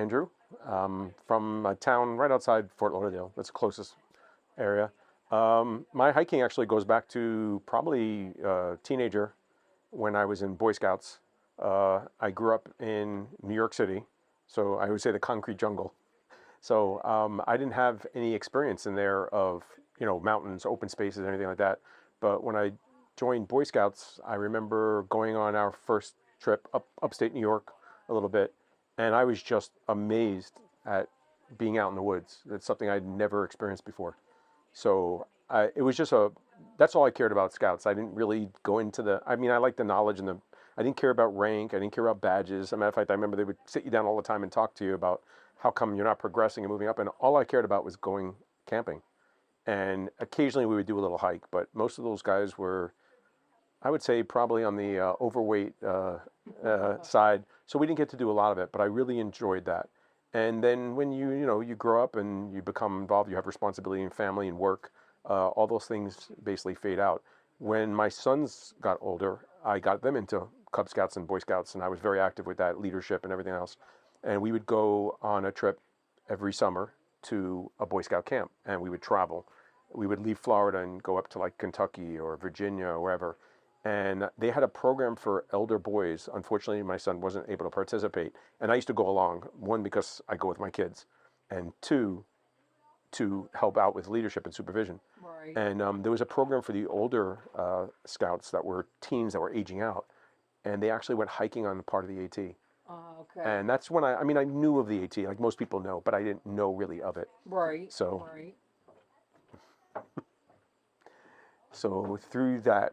Andrew, from a town right outside Fort Lauderdale. That's the closest area. My hiking actually goes back to probably teenager when I was in Boy Scouts. I grew up in New York City, so I would say the concrete jungle. So I didn't have any experience in there of mountains, open spaces, anything like that. But when I joined Boy Scouts, I remember going on our first trip upstate New York a little bit, and I was just amazed at being out in the woods. It's something I'd never experienced before. So it was just that's all I cared about Scouts. I didn't really go into I mean, I liked the knowledge I didn't care about rank. I didn't care about badges. As a matter of fact, I remember they would sit you down all the time and talk to you about how come you're not progressing and moving up. And all I cared about was going camping. And occasionally we would do a little hike, but most of those guys were, I would say, probably on the overweight side. So we didn't get to do a lot of it, but I really enjoyed that. And then when you grow up and you become involved, you have responsibility in family and work, all those things basically fade out. When my sons got older, I got them into Cub Scouts and Boy Scouts, and I was very active with that leadership and everything else. And we would go on a trip every summer to a Boy Scout camp, and we would travel. We would leave Florida and go up to like Kentucky or Virginia or wherever. And they had a program for elder boys. Unfortunately, my son wasn't able to participate. And I used to go along, one, because I go with my kids, and two, to help out with leadership and supervision. Right. And there was a program for the older scouts that were teens that were aging out. And they actually went hiking on part of the AT. Okay. And that's when I mean, I knew of the AT, like most people know, but I didn't know really of it. Right. So, Right. so through that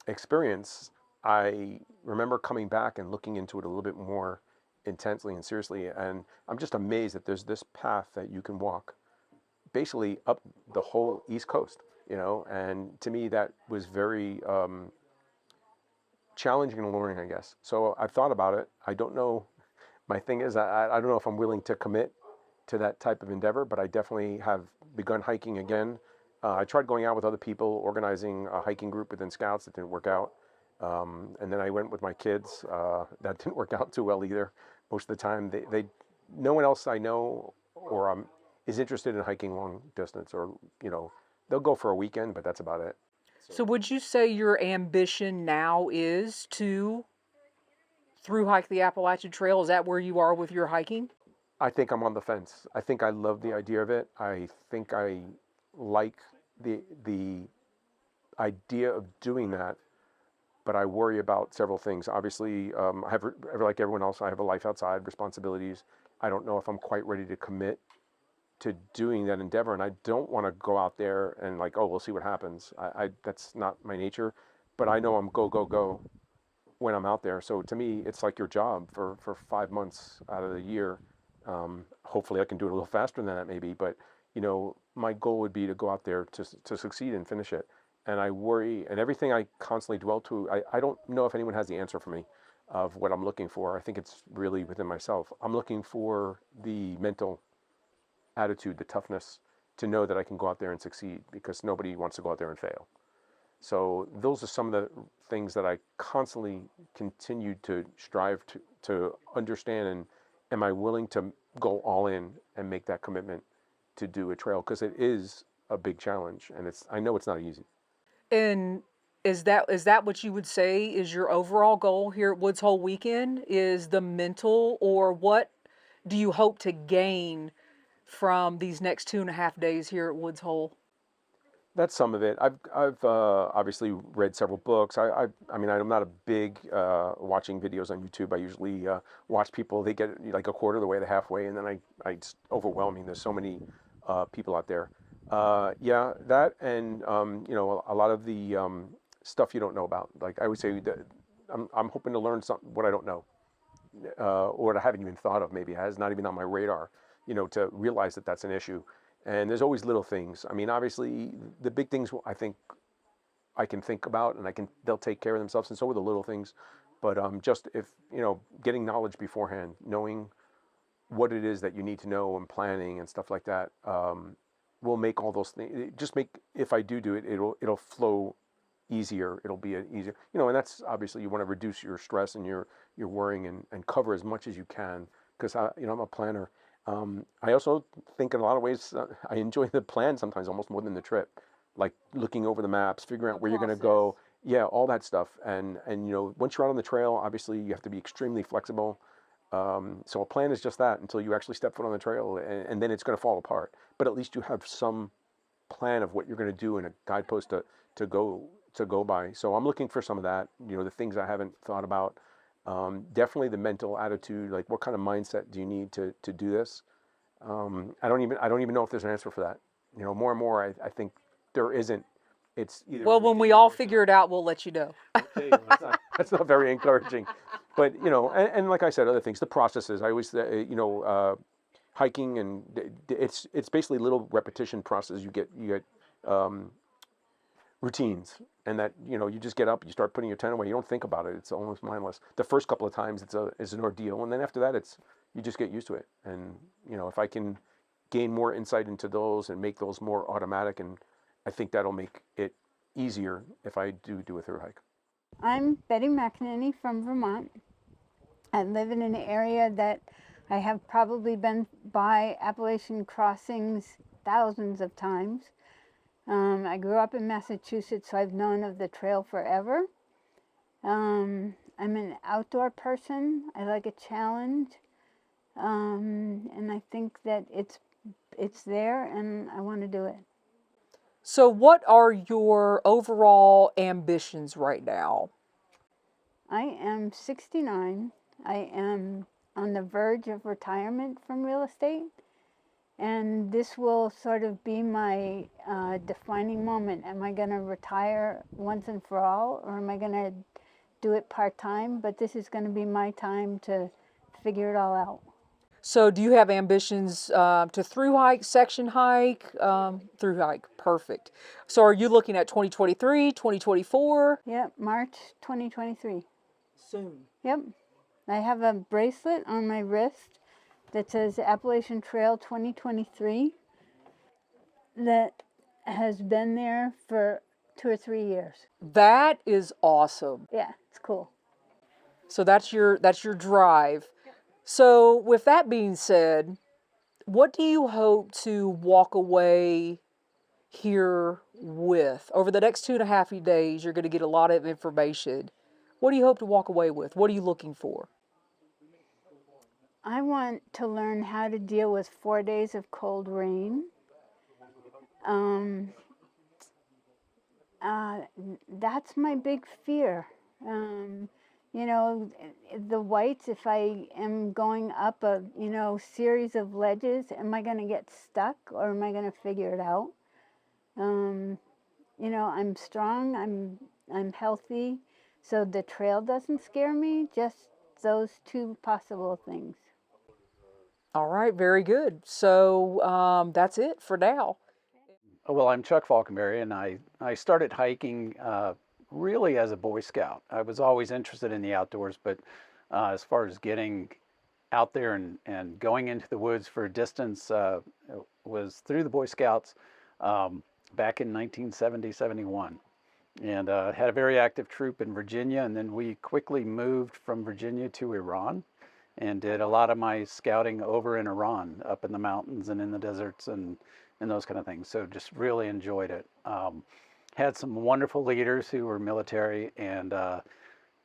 experience, I remember coming back and looking into it a little bit more intensely and seriously. And I'm just amazed that there's this path that you can walk basically up the whole East Coast, and to me that was very challenging and alluring, I guess. So I've thought about it. I don't know. My thing is, I don't know if I'm willing to commit to that type of endeavor, but I definitely have begun hiking again. I tried going out with other people, organizing a hiking group within Scouts. That didn't work out. And then I went with my kids. That didn't work out too well either. Most of the time, no one else I know or is interested in hiking long distance, or they'll go for a weekend, but that's about it. So would you say your ambition now is to through hike the Appalachian Trail? Is that where you are with your hiking? I think I'm on the fence. I think I love the idea of it. I think I like the idea of doing that, but I worry about several things. Obviously, I have, like everyone else, I have a life outside, responsibilities. I don't know if I'm quite ready to commit to doing that endeavor, and I don't want to go out there and like, oh, we'll see what happens. That's not my nature, but I know I'm go when I'm out there. So to me, it's like your job for 5 months out of the year. Hopefully, I can do it a little faster than that, maybe. But my goal would be to go out there to succeed and finish it. And I worry, and everything I constantly dwell to. I don't know if anyone has the answer for me of what I'm looking for. I think it's really within myself. I'm looking for the mental attitude, the toughness to know that I can go out there and succeed, because nobody wants to go out there and fail. So those are some of the things that I constantly continue to strive to understand. And am I willing to go all in and make that commitment to do a trail? Because it is a big challenge, and I know it's not easy. And is that what you would say is your overall goal here at Woods Hole Weekend? Is the mental, or what do you hope to gain from these next 2.5 days here at Woods Hole? That's some of it. I've obviously read several books. I mean, I'm not a big watching videos on YouTube. I usually watch people. They get like a quarter of the way to halfway, and then it's overwhelming. There's so many people out there. Yeah, that, and a lot of the stuff you don't know about. Like I would say that I'm hoping to learn something what I don't know, or what I haven't even thought of. Maybe it has not even on my radar. To realize that that's an issue. And there's always little things. I mean, obviously, the big things I think I can think about, and they'll take care of themselves, and so are the little things. But just if getting knowledge beforehand, knowing what it is that you need to know, and planning and stuff like that, will make all those things. Just make, if I do it, it'll flow easier. It'll be easier, and that's obviously you want to reduce your stress and your worrying, and cover as much as you can because I'm a planner. I also think in a lot of ways I enjoy the plan sometimes almost more than the trip, like looking over the maps, figuring The out where you're going to process. go. Yeah, all that stuff. And once you're out on the trail, obviously you have to be extremely flexible. So a plan is just that until you actually step foot on the trail, and then it's going to fall apart. But at least you have some plan of what you're going to do and a guidepost to go to go by. So I'm looking for some of that. The things I haven't thought about. Definitely the mental attitude. Like, what kind of mindset do you need to do this? I don't even know if there's an answer for that. More and more, I think there isn't. It's either Well, when we everything all or figure none. it out, we'll let you know. Okay, well, that's not very encouraging. But and like I said, other things, the processes. I always, hiking, and it's basically little repetition process. You get um, routines, and that you just get up, you start putting your tent away. You don't think about it. It's almost mindless. The first couple of times it's an ordeal, and then after that you just get used to it. And if I can gain more insight into those and make those more automatic, and I think that'll make it easier if I do a through hike. I'm Betty McEnany from Vermont. I live in an area that I have probably been by Appalachian crossings thousands of times. I grew up in Massachusetts, so I've known of the trail forever. I'm an outdoor person. I like a challenge, and I think that it's there, and I want to do it. So, what are your overall ambitions right now? I am 69. I am on the verge of retirement from real estate. And this will sort of be my defining moment. Am I going to retire once and for all, or am I going to do it part time? But this is going to be my time to figure it all out. So, do you have ambitions to through hike, section hike? Through hike, perfect. So, are you looking at 2023, 2024? Yep, March 2023. Soon. Yep. I have a bracelet on my wrist that says Appalachian Trail 2023 that has been there for 2 or 3 years. That is awesome. Yeah, it's cool. So that's your drive. So with that being said, what do you hope to walk away here with? Over the next 2.5 days, you're going to get a lot of information. What do you hope to walk away with? What are you looking for? I want to learn how to deal with 4 days of cold rain. Um, uh, that's my big fear. Um, the whites, if I am going up a, series of ledges, am I going to get stuck or am I going to figure it out? Um, I'm strong, I'm healthy, so the trail doesn't scare me, just those two possible things. All right, very good. So that's it for now. Well, I'm Chuck Falkenberry, and I started hiking really as a Boy Scout. I was always interested in the outdoors, but as far as getting out there and going into the woods for a distance was through the Boy Scouts back in 1970, 71. And had a very active troop in Virginia, and then we quickly moved from Virginia to Iran and did a lot of my scouting over in Iran, up in the mountains and in the deserts and those kind of things. So just really enjoyed it. Had some wonderful leaders who were military, and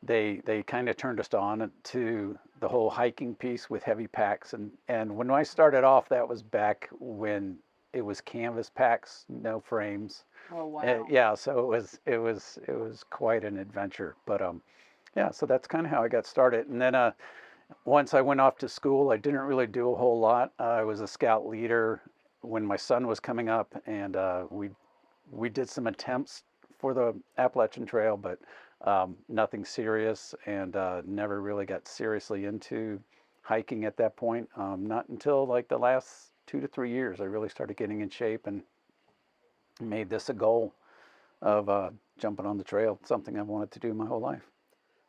they kind of turned us on to the whole hiking piece with heavy packs. And when I started off, that was back when it was canvas packs, no frames. Oh wow. Yeah, so it was quite an adventure. But yeah, so that's kind of how I got started. And then once I went off to school, I didn't really do a whole lot. I was a scout leader when my son was coming up, and we did some attempts for the Appalachian Trail, but nothing serious, and never really got seriously into hiking at that point. Not until like the last 2 to 3 years, I really started getting in shape and made this a goal of jumping on the trail, something I've wanted to do my whole life.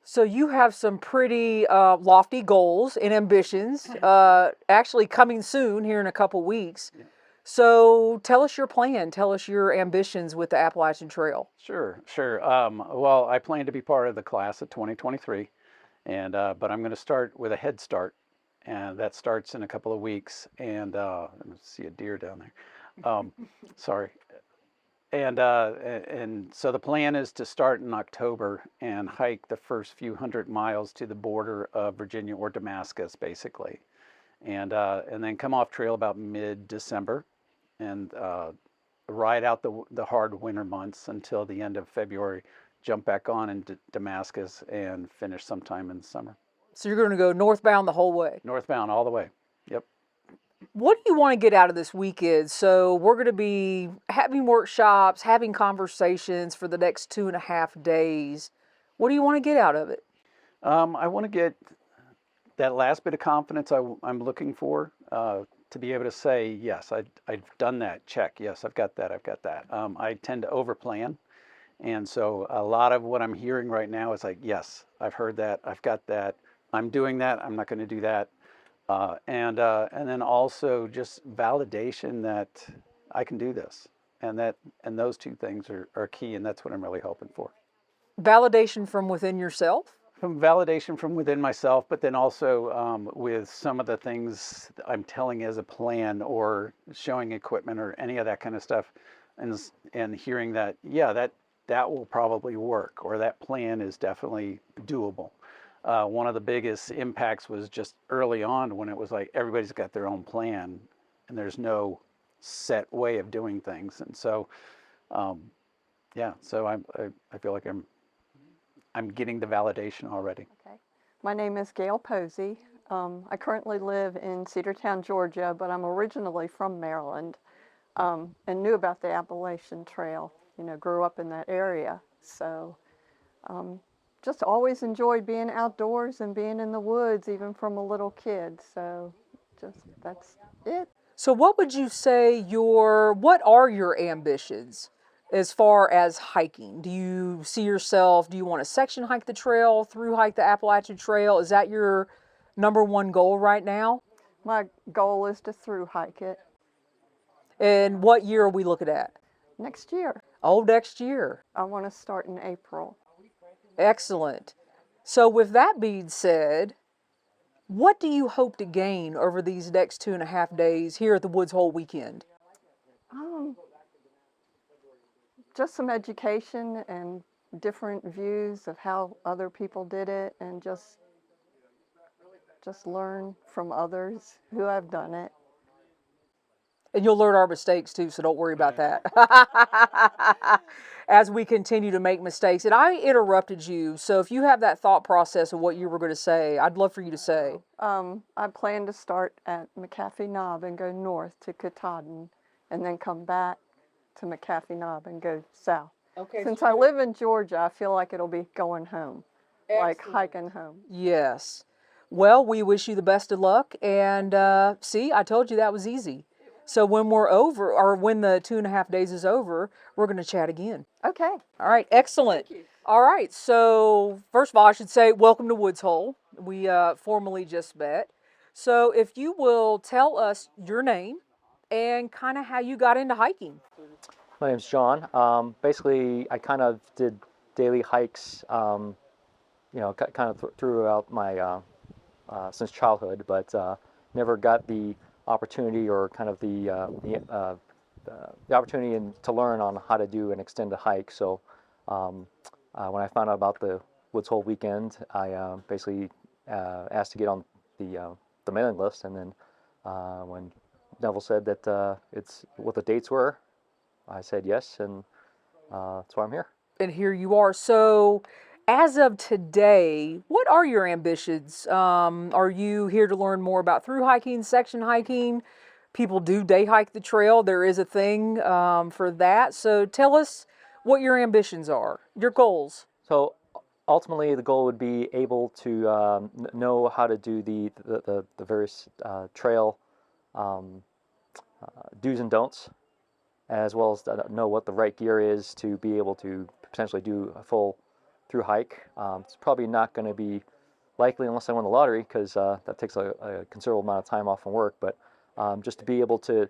So you have some pretty lofty goals and ambitions, actually coming soon here in a couple weeks. Yeah. So tell us your plan. Tell us your ambitions with the Appalachian Trail. Sure, sure. Well, I plan to be part of the class of 2023, and but I'm going to start with a head start and that starts in a couple of weeks. And I see a deer down there. Sorry. And so the plan is to start in October and hike the first few hundred miles to the border of Virginia or Damascus, basically, and then come off trail about mid-December, and ride out the hard winter months until the end of February. Jump back on in Damascus and finish sometime in the summer. So you're going to go northbound the whole way. Northbound all the way. Yep. What do you want to get out of this weekend? So we're going to be having workshops, having conversations for the next 2.5 days. What do you want to get out of it? I want to get that last bit of confidence I'm looking for, to be able to say, yes, I've done that, check, yes, I've got that. I tend to overplan. And so a lot of what I'm hearing right now is like, yes, I've heard that, I've got that, I'm doing that, I'm not going to do that. And then also just validation that I can do this. And those two things are key, and that's what I'm really hoping for. Validation from within yourself? Some validation from within myself, but then also with some of the things I'm telling as a plan or showing equipment or any of that kind of stuff, and hearing that, yeah, that will probably work, or that plan is definitely doable. One of the biggest impacts was just early on when it was like everybody's got their own plan and there's no set way of doing things. And so, yeah, so I feel like I'm getting the validation already. Okay. My name is Gail Posey. I currently live in Cedartown, Georgia, but I'm originally from Maryland, and knew about the Appalachian Trail. Grew up in that area. So just always enjoyed being outdoors and being in the woods, even from a little kid. So that's it. So what would you say what are your ambitions as far as hiking? Do you see yourself, do you want to section hike the trail, through hike the Appalachian Trail? Is that your number one goal right now? My goal is to through hike it And what year are we looking at? next year. Oh, next year. I want to start in April. Excellent. So with that being said, what do you hope to gain over these next 2.5 days here at the Woods Hole weekend? Just some education and different views of how other people did it, and just learn from others who have done it. And you'll learn our mistakes too, so don't worry about that. As we continue to make mistakes. And I interrupted you, so if you have that thought process of what you were going to say, I'd love for you to say. I plan to start at McAfee Knob and go north to Katahdin, and then come back to McAfee Knob and go south. Okay. Since I live in Georgia, I feel like it'll be going home, like hiking home. Yes. Well, we wish you the best of luck. And see, I told you that was easy. So when we're over, or when the 2.5 days is over, we're going to chat again. Okay. All right, excellent. All right, so first of all, I should say welcome to Woods Hole. We formally just met. So if you will tell us your name and kind of how you got into hiking. My name's Shawn. Basically, I kind of did daily hikes, kind of throughout my since childhood, but never got the opportunity or kind of the opportunity to learn on how to do an extended hike. So when I found out about the Woods Hole weekend, I basically asked to get on the mailing list, and then when Neville said that it's what the dates were, I said yes, and that's why I'm here. And here you are. So as of today, what are your ambitions? Are you here to learn more about through hiking, section hiking? People do day hike the trail. There is a thing for that. So tell us what your ambitions are, your goals. So ultimately, the goal would be able to know how to do the various trail do's and don'ts, as well as know what the right gear is to be able to potentially do a full through hike. It's probably not going to be likely unless I win the lottery, because that takes a considerable amount of time off from work. But just to be able to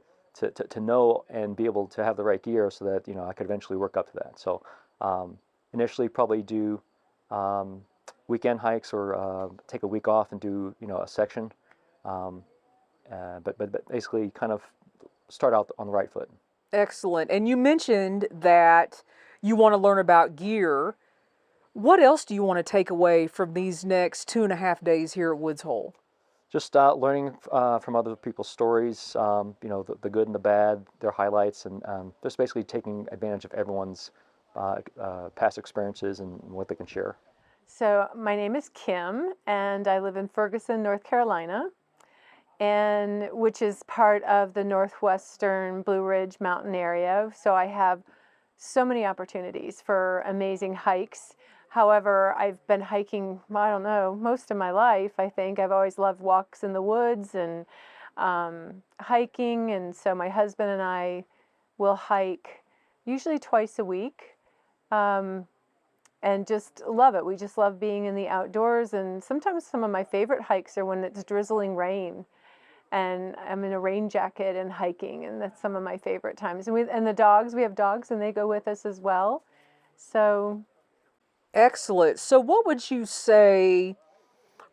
know and be able to have the right gear, so that I could eventually work up to that. So initially, probably do weekend hikes, or take a week off and do a section, But basically kind of start out on the right foot. Excellent. And you mentioned that you want to learn about gear. What else do you want to take away from these next 2.5 days here at Woods Hole? Just learning from other people's stories, the good and the bad, their highlights, and just basically taking advantage of everyone's past experiences and what they can share. So my name is Kim, and I live in Ferguson, North Carolina, and which is part of the northwestern Blue Ridge Mountain area. So I have so many opportunities for amazing hikes. However, I've been hiking, I don't know, most of my life, I think. I've always loved walks in the woods and hiking, and so my husband and I will hike usually twice a week. And just love it. We just love being in the outdoors, and sometimes some of my favorite hikes are when it's drizzling rain and I'm in a rain jacket and hiking, and that's some of my favorite times. And the dogs, we have dogs and they go with us as well. So Excellent. So, what would you say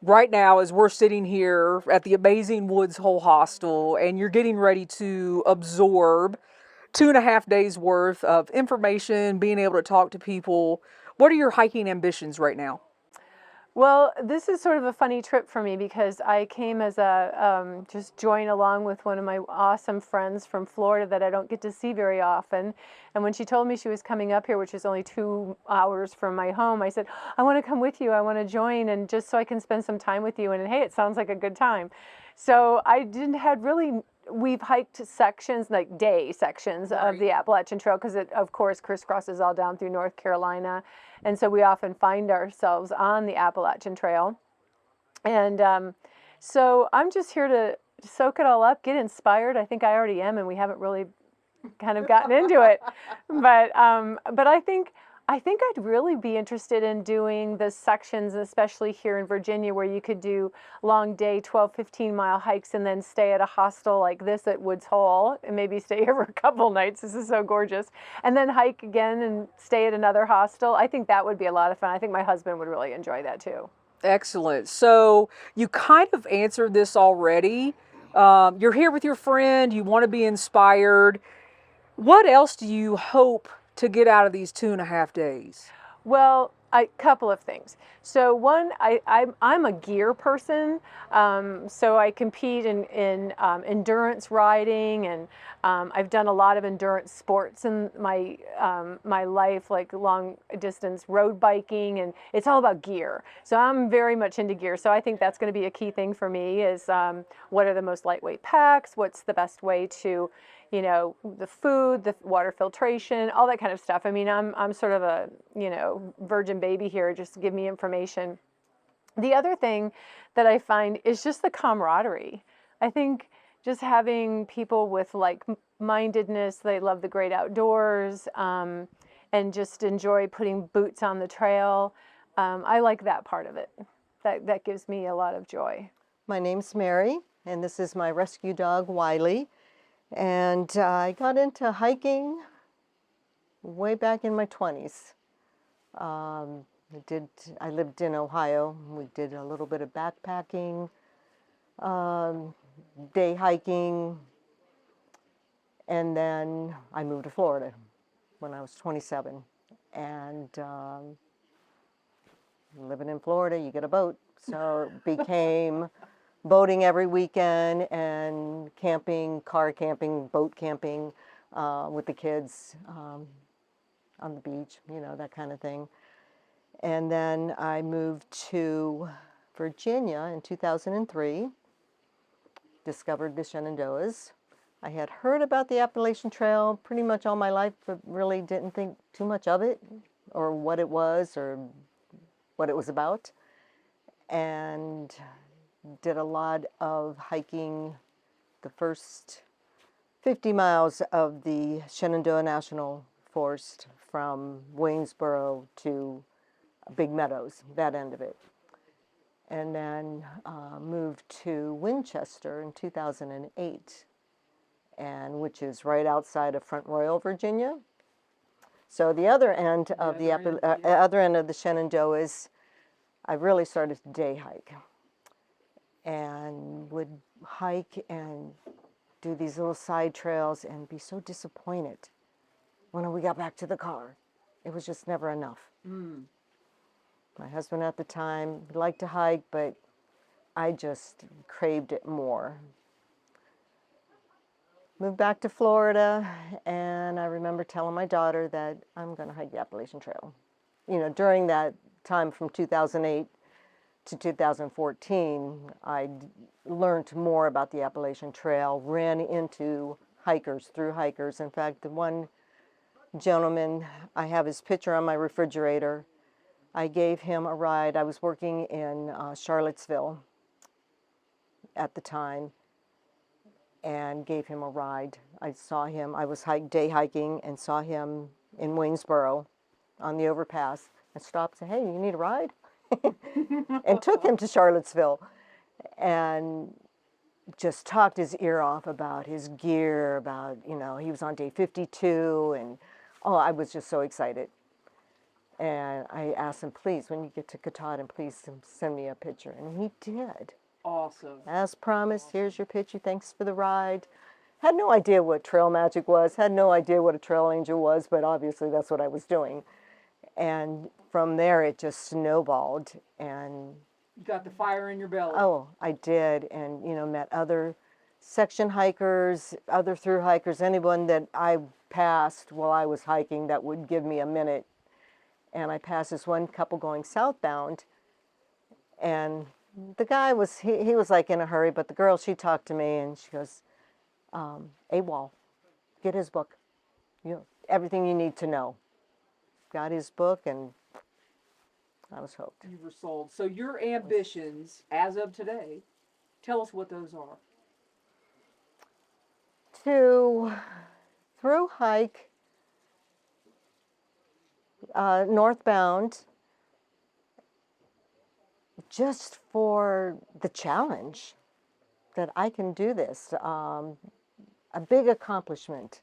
right now as we're sitting here at the amazing Woods Hole Hostel and you're getting ready to absorb 2.5 days worth of information, being able to talk to people? What are your hiking ambitions right now? well, this is sort of a funny trip for me because I came as a just join along with one of my awesome friends from Florida that I don't get to see very often. And when she told me she was coming up here, which is only 2 hours from my home, I said, I want to come with you. I want to join, and just so I can spend some time with you. And hey, it sounds like a good time. So I didn't had really. We've hiked sections, like day sections of the Appalachian Trail, because it, of course, crisscrosses all down through North Carolina. And so we often find ourselves on the Appalachian Trail. And so I'm just here to soak it all up, get inspired. I think I already am, and we haven't really kind of gotten into it. But I think I'd really be interested in doing the sections, especially here in Virginia, where you could do long day 12, 15-mile hikes and then stay at a hostel like this at Woods Hole and maybe stay here for a couple nights. This is so gorgeous. And then hike again and stay at another hostel. I think that would be a lot of fun. I think my husband would really enjoy that too. Excellent. So you kind of answered this already. You're here with your friend, you want to be inspired. What else do you hope to get out of these 2.5 days? Well, a couple of things. So one, I'm a gear person, so I compete in endurance riding, and I've done a lot of endurance sports in my life, like long distance road biking, and it's all about gear. So I'm very much into gear. So I think that's going to be a key thing for me is what are the most lightweight packs? What's the best way to the food, the water filtration, all that kind of stuff. I mean, I'm sort of a, virgin baby here, just give me information. The other thing that I find is just the camaraderie. I think just having people with like-mindedness, they love the great outdoors, and just enjoy putting boots on the trail. I like that part of it. That gives me a lot of joy. My name's Mary, and this is my rescue dog, Wiley. And I got into hiking way back in my 20s. I lived in Ohio. We did a little bit of backpacking, day hiking, and then I moved to Florida when I was 27. And living in Florida, you get a boat. So it became boating every weekend and camping, car camping, boat camping with the kids on the beach, that kind of thing. And then I moved to Virginia in 2003, discovered the Shenandoahs. I had heard about the Appalachian Trail pretty much all my life, but really didn't think too much of it or what it was or what it was about. And did a lot of hiking the first 50 miles of the Shenandoah National Forest from Waynesboro to Big Meadows, that end of it. And then moved to Winchester in 2008, and which is right outside of Front Royal, Virginia. So the other end of the Shenandoah is I really started to day hike. and would hike and do these little side trails and be so disappointed when we got back to the car. It was just never enough. My husband at the time liked to hike, but I just craved it more. Moved back to Florida, and I remember telling my daughter that I'm going to hike the Appalachian Trail. You know, during that time from 2008 to 2014, I learned more about the Appalachian Trail, ran into hikers, through hikers. In fact, the one gentleman, I have his picture on my refrigerator. I gave him a ride. I was working in Charlottesville at the time and gave him a ride. I saw him, I was day hiking and saw him in Waynesboro on the overpass and stopped and said, hey, you need a ride? And took him to Charlottesville and just talked his ear off about his gear, about, you know, he was on day 52 and, oh, I was just so excited. And I asked him, please, when you get to Katahdin, please send me a picture. And he did. Awesome. As promised, here's your picture, thanks for the ride. Had no idea what trail magic was, had no idea what a trail angel was, but obviously that's what I was doing. And from there, it just snowballed. And You got the fire in your belly. oh, I did. And, you know, met other section hikers, other through hikers, anyone that I passed while I was hiking that would give me a minute. And I passed this one couple going southbound, and the guy was, he was like in a hurry, but the girl, she talked to me and she goes, AWOL, get his book. You know, everything you need to know. Got his book and I was hooked. You were sold. So your ambitions, as of today, tell us what those are. To through hike northbound, just for the challenge that I can do this, a big accomplishment.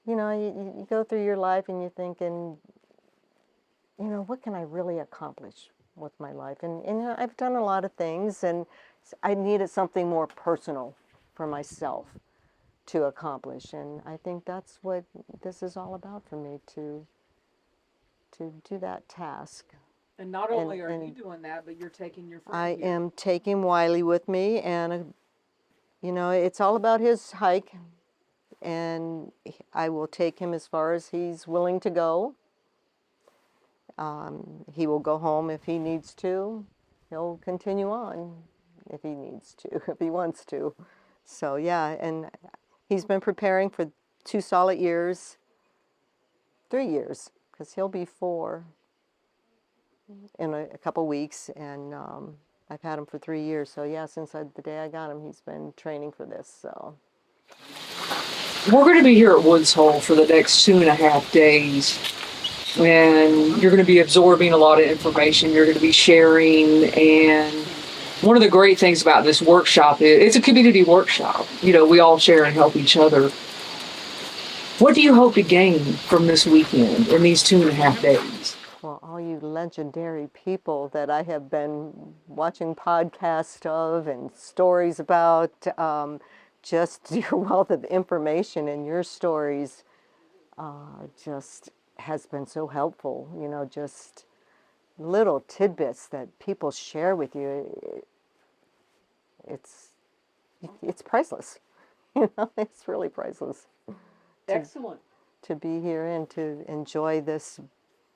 You know, you go through your life and you're thinking, you know, what can I really accomplish with my life? And you know, I've done a lot of things, and I needed something more personal for myself to accomplish. And I think that's what this is all about for me, to do that task. And not only are you doing that, but you're taking your friend I here. am taking Wiley with me, and you know, it's all about his hike, and I will take him as far as he's willing to go. He will go home if he needs to. He'll continue on if he needs to, if he wants to. So yeah, and he's been preparing for 2 solid years, 3 years, because he'll be 4 in a couple weeks, and I've had him for 3 years. So yeah, since the day I got him, he's been training for this. So We're going to be here at Woods Hole for the next 2.5 days, and you're going to be absorbing a lot of information. You're going to be sharing, and one of the great things about this workshop is it's a community workshop. You know, we all share and help each other. What do you hope to gain from this weekend in these 2.5 days? well, all you legendary people that I have been watching podcasts of and stories about, just your wealth of information and your stories just has been so helpful. You know, just little tidbits that people share with you. It's priceless. You know, it's really priceless. Excellent. To be here and to enjoy this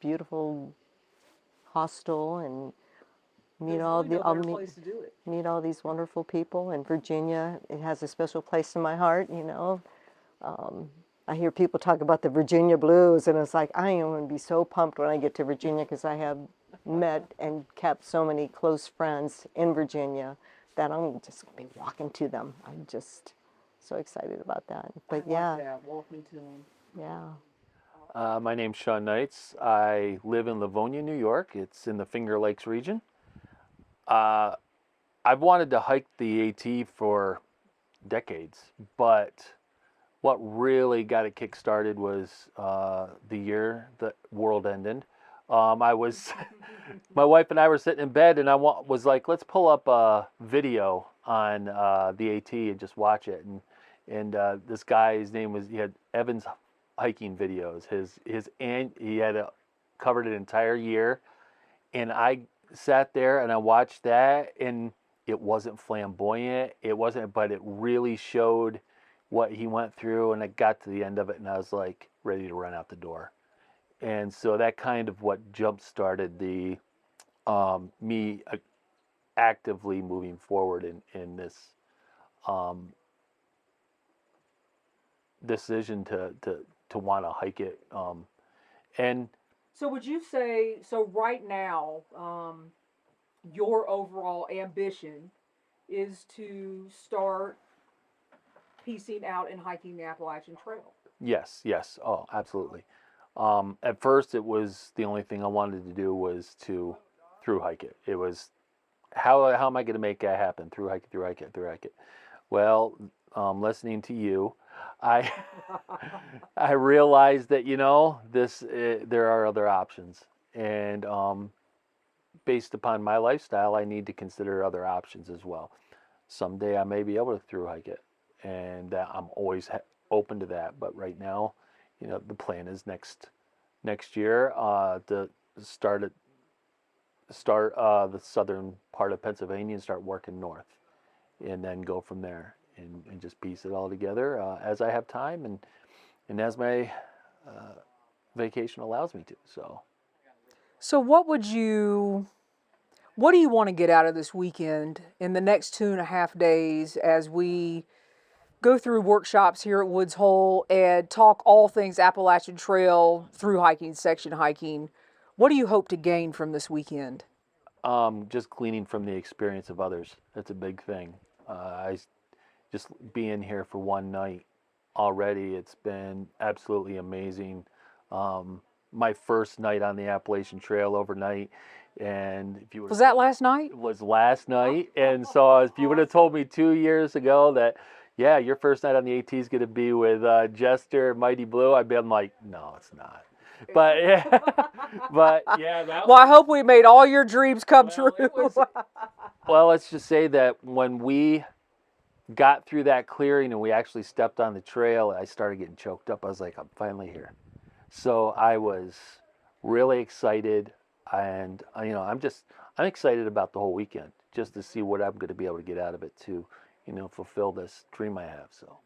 beautiful hostel and meet There's all really the no better place to do it. meet all these wonderful people. In Virginia, it has a special place in my heart. You know, I hear people talk about the Virginia blues, and it's like I am going to be so pumped when I get to Virginia, because I have met and kept so many close friends in Virginia that I'm just going to be walking to them. I'm just so excited about that. But yeah, Like that. Walk me to them. yeah. My name's Shawn Knights. I live in Livonia, New York. It's in the Finger Lakes region. I've wanted to hike the AT for decades, but what really got it kick-started was the year the world ended. I was, my wife and I were sitting in bed, and was like, let's pull up a video on the AT and just watch it. And this guy, his name was, he had Evan's hiking videos. He had covered an entire year, and I sat there and I watched that, and it wasn't flamboyant. It wasn't, but it really showed what he went through. And I got to the end of it, and I was like ready to run out the door. And so that kind of what jump started the me actively moving forward in this decision to want to hike it. And So would you say, so right now, your overall ambition is to start piecing out and hiking the Appalachian Trail? yes, yes, oh, absolutely. At first, it was the only thing I wanted to do was to through hike it. It was how am I going to make that happen? Through hike it, through hike it, through hike it. Well, listening to you, I I realized that there are other options, and based upon my lifestyle, I need to consider other options as well. Someday I may be able to through hike it, and I'm always open to that. But right now, the plan is next year to start the southern part of Pennsylvania and start working north, and then go from there and just piece it all together as I have time and as my vacation allows me to. So what do you want to get out of this weekend in the next 2.5 days as we go through workshops here at Woods Hole and talk all things Appalachian Trail, through hiking, section hiking? What do you hope to gain from this weekend? Just gleaning from the experience of others. That's a big thing. Just being here for one night already, it's been absolutely amazing. My first night on the Appalachian Trail overnight, and if you Was that last night? was last night, and so if you would have told me 2 years ago that, yeah, your first night on the AT is going to be with Jester, Mighty Blue, I'd been like, no, it's not. But yeah, but yeah, Well, I hope we made all your dreams come true. well, let's just say that when we got through that clearing and we actually stepped on the trail, I started getting choked up. I was like, I'm finally here. So I was really excited, and I'm excited about the whole weekend just to see what I'm going to be able to get out of it to, fulfill this dream I have. So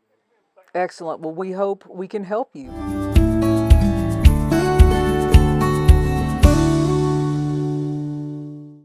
Excellent. Well, we hope we can help you.